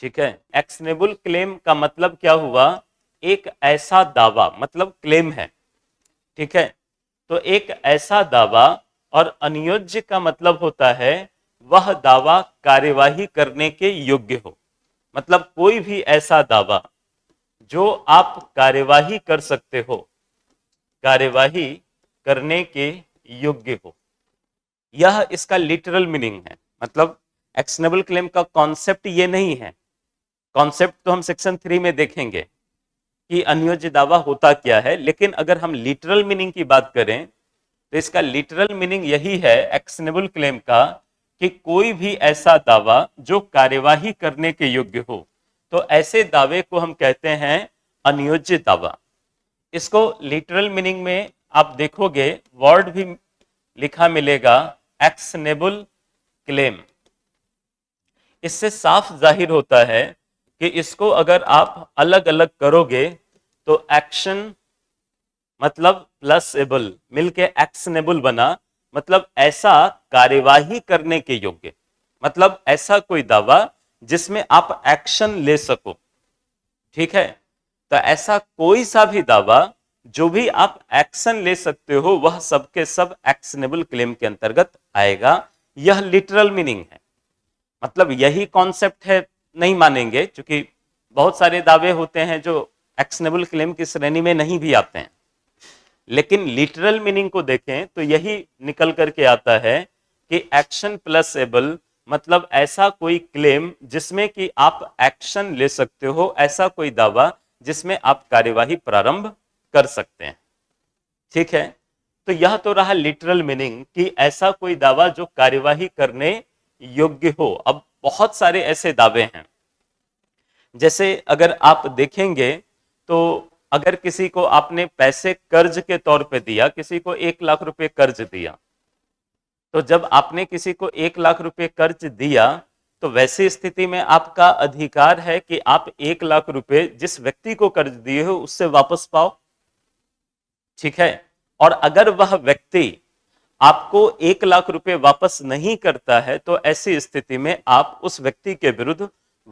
ठीक है। Actionable claim का मतलब क्या हुआ? एक ऐसा दावा, मतलब क्लेम है, ठीक है। तो एक ऐसा दावा, और अनियोज्य का मतलब होता है वह दावा कार्यवाही करने के योग्य हो। मतलब कोई भी ऐसा दावा जो आप कार्यवाही कर सकते हो, कार्यवाही करने के योग्य हो, यह इसका लिटरल मीनिंग है। मतलब एक्शनेबल क्लेम का कॉन्सेप्ट ये नहीं है। कॉन्सेप्ट तो हम सेक्शन 3 में देखेंगे कि अनियोज्य दावा होता क्या है, लेकिन अगर हम लिटरल मीनिंग की बात करें तो इसका लिटरल मीनिंग यही है एक्शनेबल क्लेम का, कि कोई भी ऐसा दावा जो कार्यवाही करने के योग्य हो। तो ऐसे दावे को हम कहते हैं अनियोज्य दावा। इसको लिटरल मीनिंग में आप देखोगे वर्ड भी लिखा मिलेगा, एक्शनेबल क्लेम। इससे साफ जाहिर होता है कि इसको अगर आप अलग अलग करोगे तो एक्शन मतलब प्लस एबल मिलके एक्शनेबल बना, मतलब ऐसा कार्यवाही करने के योग्य, मतलब ऐसा कोई दावा जिसमें आप एक्शन ले सको, ठीक है। तो ऐसा कोई सा भी दावा जो भी आप एक्शन ले सकते हो वह सबके सब एक्शनेबल क्लेम के अंतर्गत आएगा। यह लिटरल मीनिंग है। मतलब यही कॉन्सेप्ट है नहीं मानेंगे, क्योंकि बहुत सारे दावे होते हैं जो एक्शनेबल क्लेम की श्रेणी में नहीं भी आते हैं, लेकिन लिटरल मीनिंग को देखें तो यही निकल करके आता है कि एक्शन प्लस एबल, मतलब ऐसा कोई क्लेम जिसमें कि आप एक्शन ले सकते हो, ऐसा कोई दावा जिसमें आप कार्यवाही प्रारंभ कर सकते हैं, ठीक है। तो यह तो रहा लिटरल मीनिंग कि ऐसा कोई दावा जो कार्यवाही करने योग्य हो। अब बहुत सारे ऐसे दावे हैं, जैसे अगर आप देखेंगे तो अगर किसी को आपने पैसे कर्ज के तौर पे दिया, किसी को 1 लाख रुपए कर्ज दिया, तो जब आपने किसी को 1 लाख रुपए कर्ज दिया तो वैसी स्थिति में आपका अधिकार है कि आप 1 लाख रुपए जिस व्यक्ति को कर्ज दिए हो उससे वापस पाओ, ठीक है। और अगर वह व्यक्ति आपको 1 लाख रुपए वापस नहीं करता है तो ऐसी स्थिति में आप उस व्यक्ति के विरुद्ध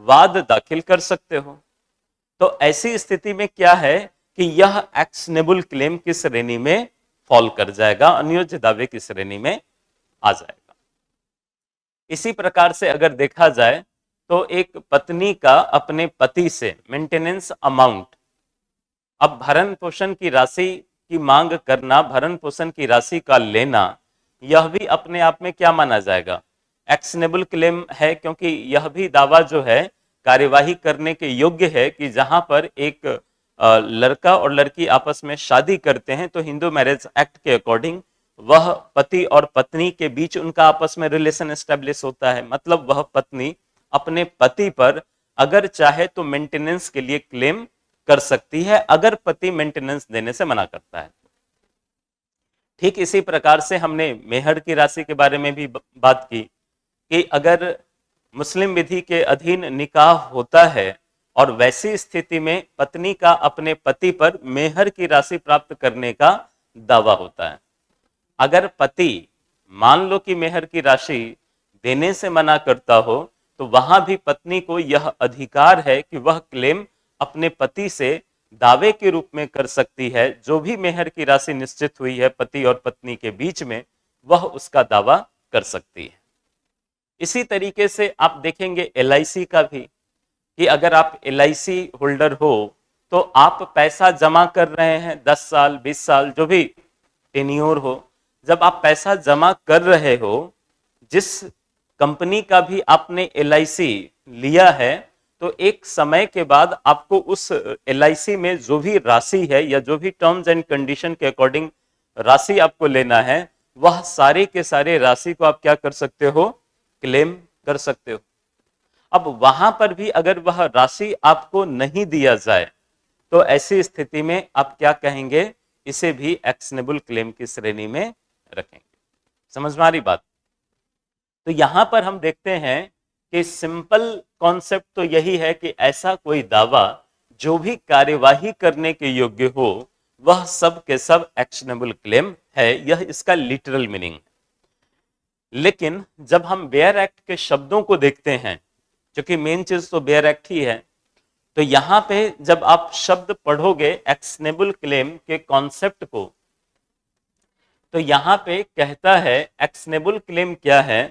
वाद दाखिल कर सकते हो। तो ऐसी स्थिति में क्या है कि यह एक्शनेबल क्लेम की श्रेणी में फॉल कर जाएगा, अनियोज्य दावे की श्रेणी में आ जाएगा। इसी प्रकार से अगर देखा जाए तो एक पत्नी का अपने पति से मेंटेनेंस अमाउंट, अब भरण पोषण की राशि की मांग करना, भरण पोषण की राशि का लेना, यह भी अपने आप में क्या माना जाएगा? एक्शनेबल क्लेम है, क्योंकि यह भी दावा जो है कार्यवाही करने के योग्य है कि जहां पर एक लड़का और लड़की आपस में शादी करते हैं तो हिंदू मैरिज एक्ट के अकॉर्डिंग वह पति और पत्नी के बीच उनका आपस में रिलेशन एस्टेब्लिश होता है। मतलब वह पत्नी अपने पति पर अगर चाहे तो मेंटेनेंस के लिए क्लेम कर सकती है, अगर पति मेंटेनेंस देने से मना करता है। ठीक इसी प्रकार से हमने मेहर की राशि के बारे में भी बात की कि अगर मुस्लिम विधि के अधीन निकाह होता है और वैसी स्थिति में पत्नी का अपने पति पर मेहर की राशि प्राप्त करने का दावा होता है। अगर पति मान लो कि मेहर की राशि देने से मना करता हो तो वहां भी पत्नी को यह अधिकार है कि वह क्लेम अपने पति से दावे के रूप में कर सकती है। जो भी मेहर की राशि निश्चित हुई है पति और पत्नी के बीच में, वह उसका दावा कर सकती है। इसी तरीके से आप देखेंगे LIC का भी, कि अगर आप LIC होल्डर हो तो आप पैसा जमा कर रहे हैं 10 साल 20 साल जो भी टेन्योर हो, जब आप पैसा जमा कर रहे हो, जिस कंपनी का भी आपने LIC लिया है, तो एक समय के बाद आपको उस LIC में जो भी राशि है या जो भी टर्म्स एंड कंडीशन के अकॉर्डिंग राशि आपको लेना है, वह सारे के सारे राशि को आप क्या कर सकते हो? क्लेम कर सकते हो। अब वहां पर भी अगर वह राशि आपको नहीं दिया जाए तो ऐसी स्थिति में आप क्या कहेंगे? इसे भी एक्शनेबल क्लेम की श्रेणी में रखेंगे। समझ में आ रही बात? तो यहां पर हम देखते हैं कि सिंपल कॉन्सेप्ट तो यही है कि ऐसा कोई दावा जो भी कार्यवाही करने के योग्य हो वह सब के सब एक्शनेबल क्लेम है। यह इसका लिटरल मीनिंग है। लेकिन जब हम वेयर एक्ट के शब्दों को देखते हैं क्योंकि मेन चीज तो बेयर एक्ट ही है। तो यहां पे जब आप शब्द पढ़ोगे एक्शनेबल क्लेम के कॉन्सेप्ट को, तो यहां पे कहता है एक्शनेबल क्लेम क्या है।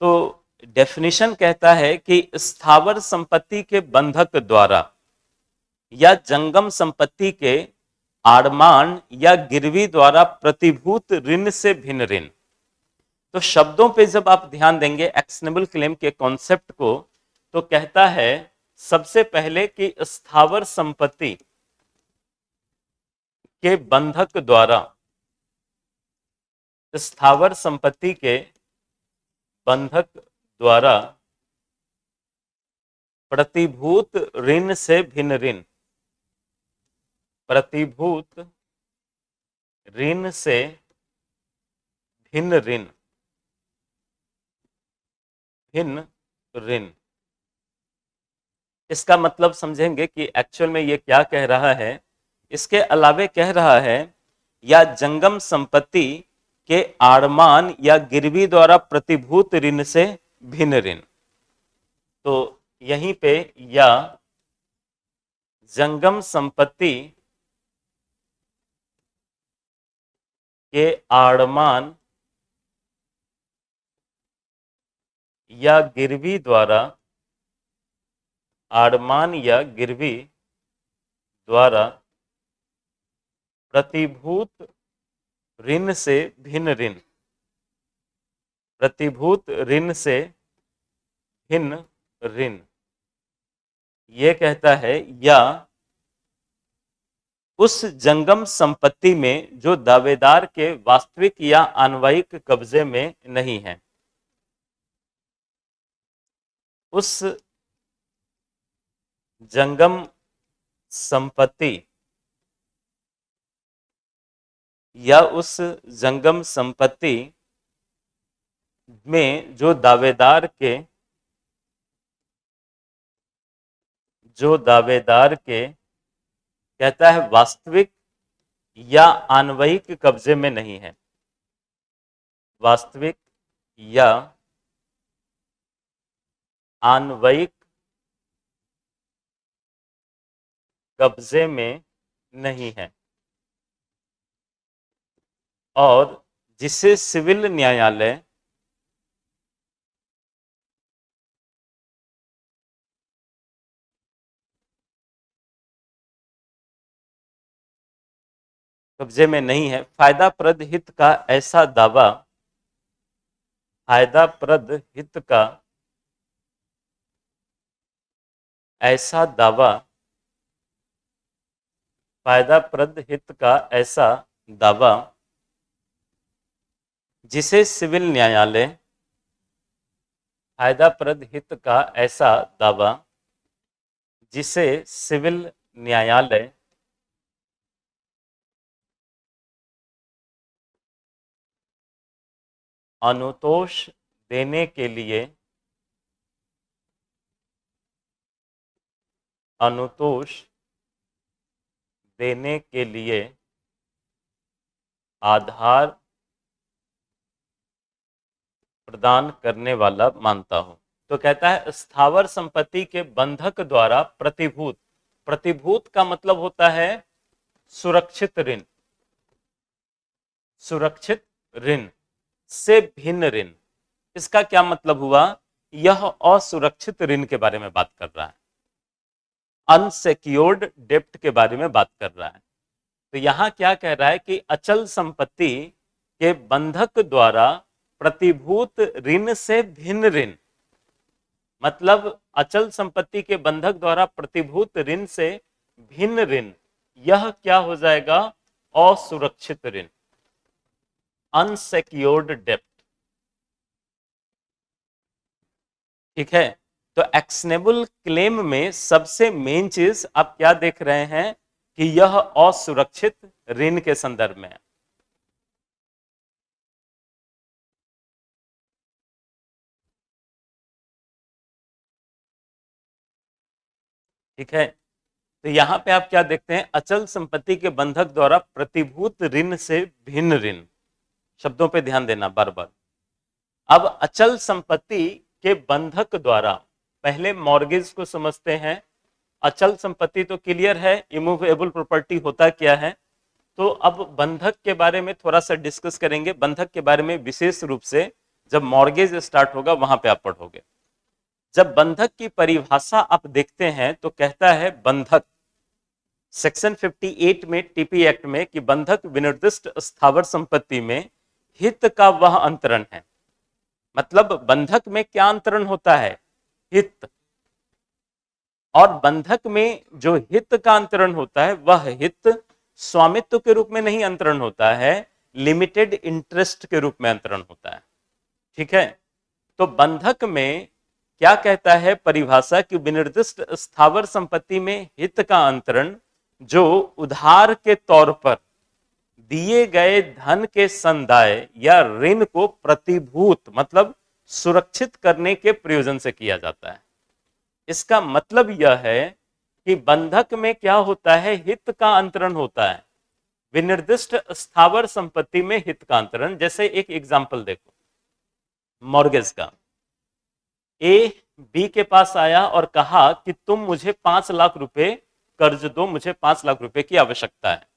तो डेफिनेशन कहता है कि स्थावर संपत्ति के बंधक द्वारा या जंगम संपत्ति के आड़मान या गिरवी द्वारा प्रतिभूत ऋण से भिन्न ऋण। तो शब्दों पे जब आप ध्यान देंगे एक्शनेबल क्लेम के कॉन्सेप्ट को, तो कहता है सबसे पहले कि स्थावर संपत्ति के बंधक द्वारा, स्थावर संपत्ति के बंधक द्वारा प्रतिभूत ऋण से भिन्न ऋण, प्रतिभूत ऋण से भिन्न ऋण, भिन्न ऋण। इसका मतलब समझेंगे कि एक्चुअल में ये क्या कह रहा है। इसके अलावे कह रहा है या जंगम संपत्ति के आड़मान या गिरवी द्वारा प्रतिभूत ऋण से भिन्न ऋण। तो यहीं पे या जंगम संपत्ति के आड़मान या गिरवी द्वारा, आड़मान या गिरवी द्वारा प्रतिभूत ऋण से भिन्न ऋण, प्रतिभूत ऋण से भिन्न ऋण। ये कहता है या उस जंगम संपत्ति में जो दावेदार के वास्तविक या अन्वयिक कब्जे में नहीं है, उस जंगम संपत्ति या उस जंगम संपत्ति में जो दावेदार के कहता है वास्तविक या अन्वयिक कब्जे में नहीं है, वास्तविक या अन्वयिक कब्जे में नहीं है, और जिसे सिविल न्यायालय कब्जे में नहीं है, फायदाप्रद हित का ऐसा दावा, फायदाप्रद हित का ऐसा दावा, फायदाप्रद हित का ऐसा दावा जिसे सिविल न्यायालय, फायदाप्रद हित का ऐसा दावा जिसे सिविल न्यायालय अनुतोष देने के लिए, अनुतोष देने के लिए आधार प्रदान करने वाला मानता हूं। तो कहता है स्थावर संपत्ति के बंधक द्वारा प्रतिभूत, प्रतिभूत का मतलब होता है सुरक्षित ऋण, सुरक्षित ऋण से भिन्न ऋण। इसका क्या मतलब हुआ, यह असुरक्षित ऋण के बारे में बात कर रहा है, अनसेक्योर्ड डेप्ट के बारे में बात कर रहा है। तो यहां क्या कह रहा है कि अचल संपत्ति के बंधक द्वारा प्रतिभूत ऋण से भिन्न ऋण, मतलब अचल संपत्ति के बंधक द्वारा प्रतिभूत ऋण से भिन्न ऋण, यह क्या हो जाएगा, असुरक्षित ऋण, अनसेक्योर्ड डेप्ट। ठीक है, तो एक्शनेबल क्लेम में सबसे मेन चीज आप क्या देख रहे हैं कि यह असुरक्षित ऋण के संदर्भ में है। ठीक है, तो यहां पे आप क्या देखते हैं, अचल संपत्ति के बंधक द्वारा प्रतिभूत ऋण से भिन्न ऋण। शब्दों पे ध्यान देना बार बार। अब अचल संपत्ति के बंधक द्वारा, पहले मॉर्गेज को समझते हैं। अचल संपत्ति तो क्लियर है, इमूवेबल प्रॉपर्टी होता क्या है। तो अब बंधक के बारे में थोड़ा सा डिस्कस करेंगे। बंधक के बारे में विशेष रूप से जब मॉर्गेज स्टार्ट होगा वहां पे आप पढ़ोगे। जब बंधक की परिभाषा आप देखते हैं तो कहता है बंधक, सेक्शन 58 में टीपी एक्ट में, कि बंधक विनिर्दिष्ट स्थावर संपत्ति में हित का वह अंतरण है। मतलब बंधक में क्या अंतरण होता है? हित। और बंधक में जो हित का अंतरण होता है वह हित स्वामित्व के रूप में नहीं अंतरण होता है, लिमिटेड इंटरेस्ट के रूप में अंतरण होता है। ठीक है। तो बंधक में क्या कहता है परिभाषा, कि विनिर्दिष्ट स्थावर संपत्ति में हित का अंतरण जो उधार के तौर पर दिए गए धन के संदाय या ऋण को प्रतिभूत मतलब सुरक्षित करने के प्रयोजन से किया जाता है। इसका मतलब यह है कि बंधक में क्या होता है? हित का अंतरण होता है। विनिर्दिष्ट स्थावर संपत्ति में हित का अंतरण, जैसे एक एग्जांपल देखो मॉर्गेज का। ए बी के पास आया और कहा कि तुम मुझे 5 लाख रुपए कर्ज दो, मुझे 5 लाख रुपए की आवश्यकता है।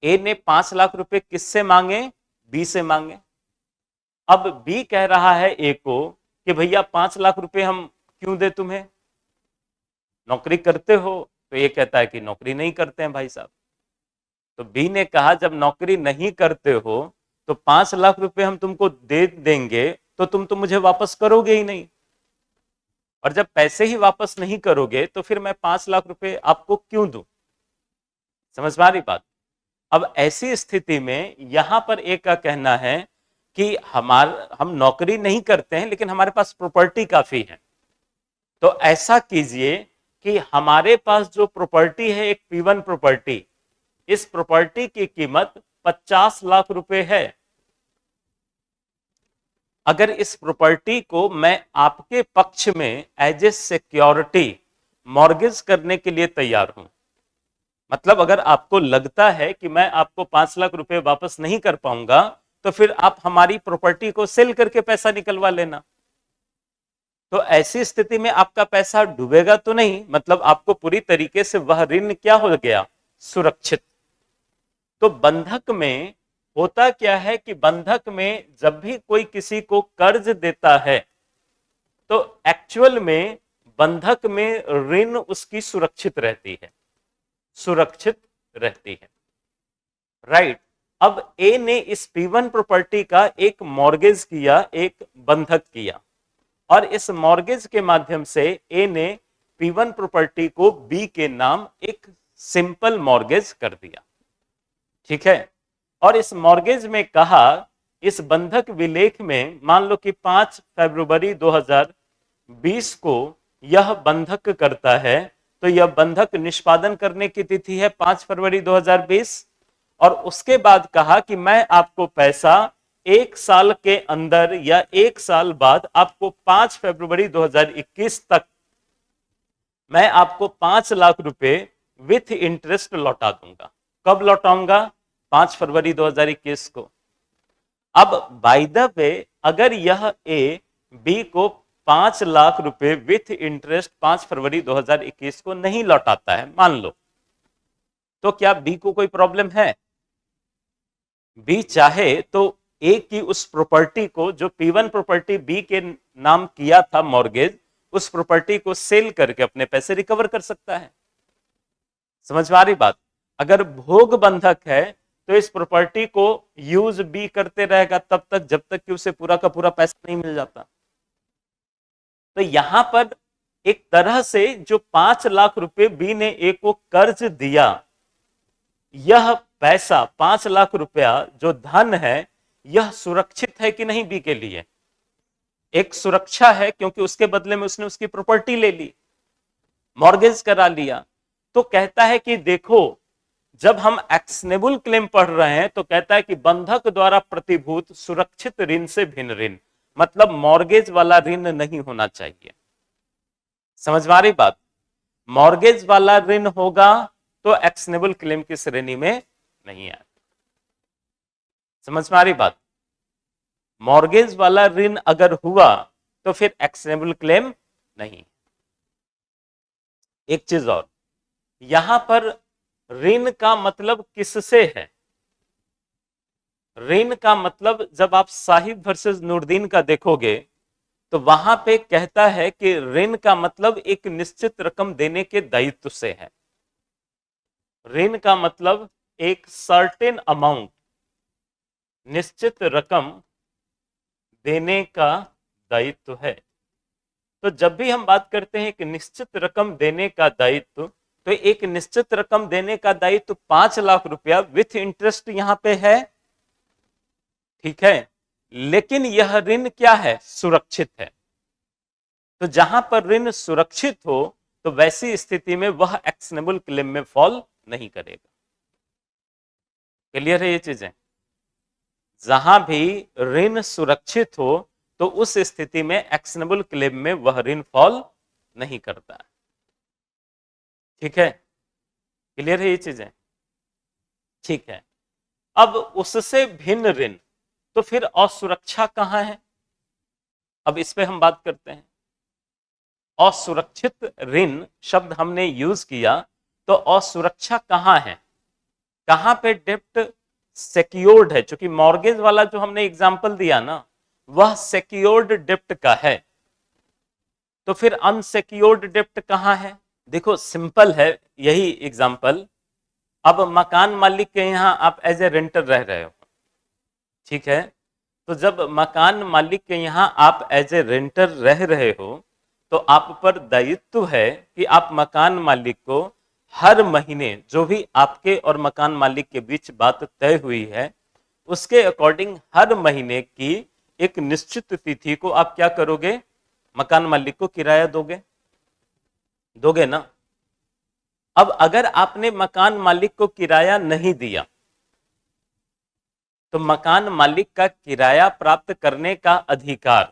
ए ने 5 लाख रुपए किससे मांगे? बी से मांगे। अब बी कह रहा है ए को कि भैया 5 लाख रुपए हम क्यों दे तुम्हें, नौकरी करते हो? तो ये कहता है कि नौकरी नहीं करते हैं भाई साहब। तो बी ने कहा जब नौकरी नहीं करते हो तो 5 लाख रुपए हम तुमको दे देंगे तो तुम तो मुझे वापस करोगे ही नहीं, और जब पैसे ही वापस नहीं करोगे तो फिर मैं 5 लाख रुपए आपको क्यों दूं? समझ में आ रही बात? अब ऐसी स्थिति में यहां पर एक का कहना है कि हम नौकरी नहीं करते हैं लेकिन हमारे पास प्रॉपर्टी काफी है। तो ऐसा कीजिए कि हमारे पास जो प्रॉपर्टी है एक P1 प्रॉपर्टी, इस प्रॉपर्टी की कीमत 50 लाख रुपए है। अगर इस प्रॉपर्टी को मैं आपके पक्ष में एज ए सिक्योरिटी मॉर्गेज करने के लिए तैयार हूं, मतलब अगर आपको लगता है कि मैं आपको 5 लाख रुपए वापस नहीं कर पाऊंगा तो फिर आप हमारी प्रॉपर्टी को सेल करके पैसा निकलवा लेना। तो ऐसी स्थिति में आपका पैसा डूबेगा तो नहीं, मतलब आपको पूरी तरीके से वह ऋण क्या हो गया? सुरक्षित। तो बंधक में होता क्या है कि बंधक में जब भी कोई किसी को कर्ज देता है तो एक्चुअल में बंधक में ऋण उसकी सुरक्षित रहती है, सुरक्षित रहती है। राइट। अब ए ने इस P1 प्रॉपर्टी का एक मॉर्गेज किया, एक बंधक किया, और इस मॉर्गेज के माध्यम से ए ने P1 प्रॉपर्टी को बी के नाम एक सिंपल मॉर्गेज कर दिया। ठीक है। और इस मॉर्गेज में कहा, इस बंधक विलेख में मान लो कि 5 फरवरी 2020 को यह बंधक करता है, तो यह बंधक निष्पादन करने की तिथि है 5 फरवरी 2020, और उसके बाद कहा कि मैं आपको पैसा 1 साल के अंदर या 1 साल बाद आपको 5 फरवरी 2021 तक मैं आपको 5 लाख रुपए विथ इंटरेस्ट लौटा दूंगा। कब लौटाऊंगा? 5 फरवरी 2021 को। अब बाय द वे अगर यह ए बी को 5 लाख रुपए विथ इंटरेस्ट 5 फरवरी 2021 को नहीं लौटाता है मान लो, तो क्या बी को कोई प्रॉब्लम है? बी चाहे तो ए की उस प्रॉपर्टी को जो P1 प्रॉपर्टी बी के नाम किया था मॉर्गेज, उस प्रॉपर्टी को सेल करके अपने पैसे रिकवर कर सकता है। समझ में आ रही बात? अगर भोग बंधक है तो इस प्रॉपर्टी को यूज बी करते रहेगा तब तक जब तक कि उसे पूरा का पूरा पैसा नहीं मिल जाता। तो यहां पर एक तरह से जो 5 लाख रुपए बी ने ए को कर्ज दिया, यह पैसा 5 लाख रुपया जो धन है यह सुरक्षित है कि नहीं बी के लिए? एक सुरक्षा है, क्योंकि उसके बदले में उसने उसकी प्रॉपर्टी ले ली, मॉर्गेज करा लिया। तो कहता है कि देखो जब हम एक्शनेबल क्लेम पढ़ रहे हैं तो कहता है कि बंधक द्वारा प्रतिभूत सुरक्षित ऋण से भिन्न ऋण, मतलब मॉर्गेज वाला ऋण नहीं होना चाहिए। समझ में आ रही बात? मॉर्गेज वाला ऋण होगा तो एक्शनेबल क्लेम की श्रेणी में नहीं है। समझ में आ रही बात? मॉर्गेज वाला ऋण अगर हुआ तो फिर एक्शनेबल क्लेम नहीं। एक चीज और, यहां पर ऋण का मतलब किससे है? ऋण का मतलब जब आप साहिब वर्सेस नूरदीन का देखोगे तो वहां पे कहता है कि ऋण का मतलब एक निश्चित रकम देने के दायित्व से है। ऋण का मतलब एक सर्टेन अमाउंट, निश्चित रकम देने का दायित्व है। तो जब भी हम बात करते हैं कि निश्चित रकम देने का दायित्व, तो एक निश्चित रकम देने का दायित्व 5 लाख रुपया विथ इंटरेस्ट यहां पे है, ठीक है। लेकिन यह ऋण क्या है? सुरक्षित है। तो जहां पर ऋण सुरक्षित हो तो वैसी स्थिति में वह एक्शनेबल क्लेम में फॉल नहीं करेगा। क्लियर है ये चीजें? जहां भी ऋण सुरक्षित हो तो उस स्थिति में एक्शनेबल क्लेम में वह ऋण फॉल नहीं करता है। ठीक है, क्लियर है ये चीजें? ठीक है। अब उससे भिन्न ऋण, तो फिर असुरक्षा कहां है? अब इस पे हम बात करते हैं। असुरक्षित ऋण शब्द हमने यूज किया, तो असुरक्षा कहां है? कहां पे डेप्ट सिक्योर्ड है? क्योंकि मॉर्गेज वाला जो हमने एग्जांपल दिया ना, वह सिक्योर्ड डेप्ट का है। तो फिर अनसिक्योर्ड डेप्ट कहां है? देखो सिंपल है यही एग्जांपल। अब मकान मालिक के यहां आप एज ए रेंटर रह रहे हो, ठीक है। तो जब मकान मालिक के यहां आप एज ए रेंटर रह रहे हो तो आप पर दायित्व है कि आप मकान मालिक को हर महीने, जो भी आपके और मकान मालिक के बीच बात तय हुई है, उसके अकॉर्डिंग हर महीने की एक निश्चित तिथि को आप क्या करोगे? मकान मालिक को किराया दोगे, दोगे ना। अब अगर आपने मकान मालिक को किराया नहीं दिया तो मकान मालिक का किराया प्राप्त करने का अधिकार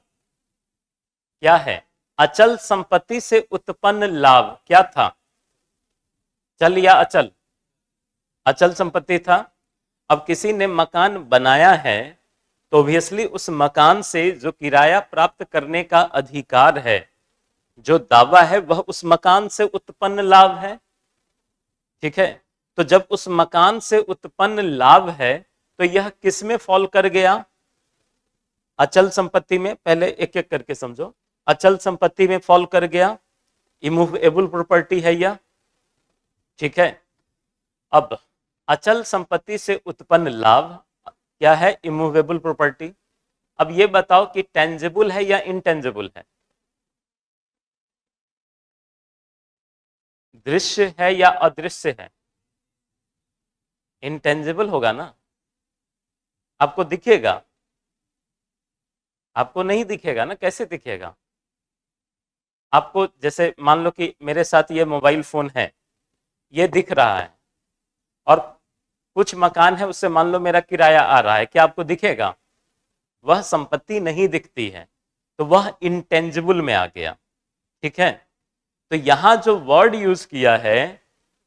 क्या है? अचल संपत्ति से उत्पन्न लाभ क्या था? चल या अचल? अचल संपत्ति था। अब किसी ने मकान बनाया है तो ऑब्वियसली उस मकान से जो किराया प्राप्त करने का अधिकार है, जो दावा है, वह उस मकान से उत्पन्न लाभ है, ठीक है। तो जब उस मकान से उत्पन्न लाभ है तो यह किस में फॉल कर गया? अचल संपत्ति में। पहले एक एक करके समझो। अचल संपत्ति में फॉल कर गया, इमूवेबल प्रॉपर्टी है यह, ठीक है। अब अचल संपत्ति से उत्पन्न लाभ क्या है? Immovable property. अब ये बताओ कि टेंजिबल है या इनटेंजिबल है? दृश्य है या अदृश्य है? इनटेंजिबल होगा ना। आपको दिखेगा? आपको नहीं दिखेगा ना, कैसे दिखेगा? आपको जैसे मान लो कि मेरे साथ ये मोबाइल फोन है, ये दिख रहा है, और कुछ मकान है उससे मान लो मेरा किराया आ रहा है, क्या आपको दिखेगा? वह संपत्ति नहीं दिखती है, तो वह इंटेंजिबल में आ गया, ठीक है। तो यहां जो वर्ड यूज किया है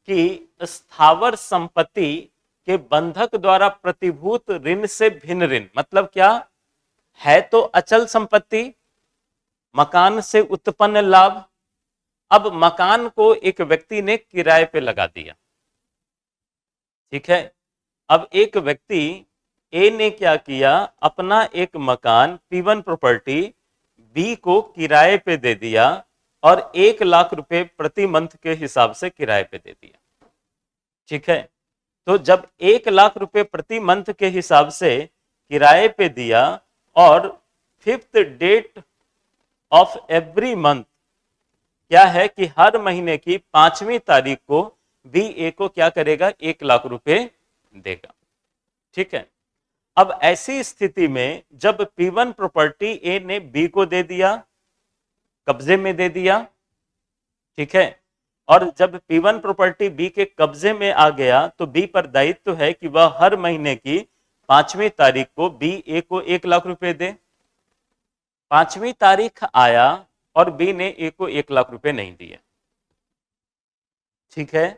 कि स्थावर संपत्ति के बंधक द्वारा प्रतिभूत ऋण से भिन्न ऋण, मतलब क्या है? तो अचल संपत्ति, मकान से उत्पन्न लाभ। अब मकान को एक व्यक्ति ने किराए पे लगा दिया, ठीक है। अब एक व्यक्ति ए ने क्या किया? अपना एक मकान P1 प्रॉपर्टी बी को किराए पे दे दिया और 1 लाख रुपए प्रति मंथ के हिसाब से किराए पे दे दिया, ठीक है। तो जब 1 लाख रुपए प्रति मंथ के हिसाब से किराए पे दिया और 5th date of every month क्या है कि हर महीने की 5वीं तारीख को बी ए को क्या करेगा? 1 लाख रुपए देगा, ठीक है। अब ऐसी स्थिति में जब P1 प्रॉपर्टी ए ने बी को दे दिया, कब्जे में दे दिया, ठीक है, और जब P1 प्रॉपर्टी बी के कब्जे में आ गया तो बी पर दायित्व है कि वह हर महीने की 5वीं तारीख को बी ए को 1 लाख रुपए दे। 5वीं तारीख आया और बी ने ए को 1 लाख रुपए नहीं दिए, ठीक है।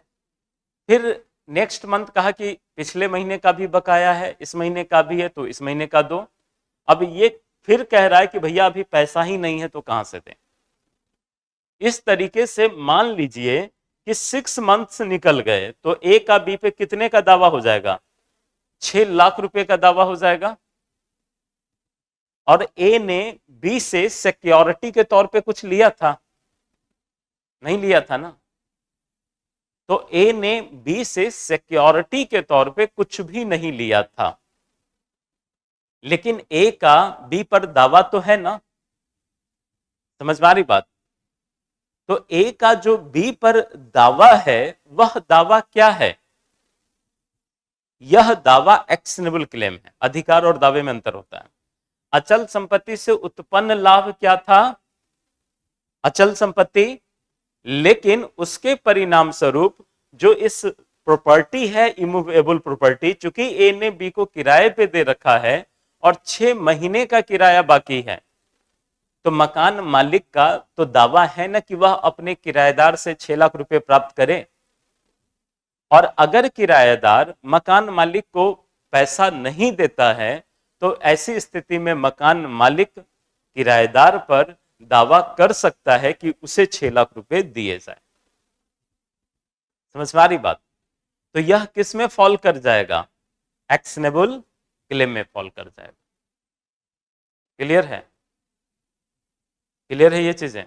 फिर नेक्स्ट मंथ कहा कि पिछले महीने का भी बकाया है, इस महीने का भी है, तो इस महीने का दो। अब ये फिर कह रहा है कि भैया अभी पैसा ही नहीं है तो कहां से दें? इस तरीके से मान लीजिए कि 6 मंथ्स निकल गए तो ए का बी पे कितने का दावा हो जाएगा? 6 लाख रुपए का दावा हो जाएगा। और ए ने बी से सिक्योरिटी के तौर पे कुछ लिया था? नहीं लिया था ना। तो ए ने बी से सिक्योरिटी के तौर पे कुछ भी नहीं लिया था, लेकिन ए का बी पर दावा तो है ना। समझ में आ रही बात? तो ए का जो बी पर दावा है वह दावा क्या है? यह दावा एक्शनेबल क्लेम है। अधिकार और दावे में अंतर होता है। अचल संपत्ति से उत्पन्न लाभ क्या था? अचल संपत्ति। लेकिन उसके परिणाम स्वरूप जो इस प्रॉपर्टी है, इमूवेबल प्रॉपर्टी, चूंकि ए ने बी को किराए पे दे रखा है और 6 महीने का किराया बाकी है, तो मकान मालिक का तो दावा है ना कि वह अपने किराएदार से 6 लाख रुपए प्राप्त करे। और अगर किराएदार मकान मालिक को पैसा नहीं देता है तो ऐसी स्थिति में मकान मालिक किराएदार पर दावा कर सकता है कि उसे 6 लाख रुपए दिए जाए। समझ में आ रही बात? तो यह किस में फॉल कर जाएगा? एक्शनेबल क्लेम में फॉल कर जाएगा। क्लियर है? क्लियर है ये चीजें?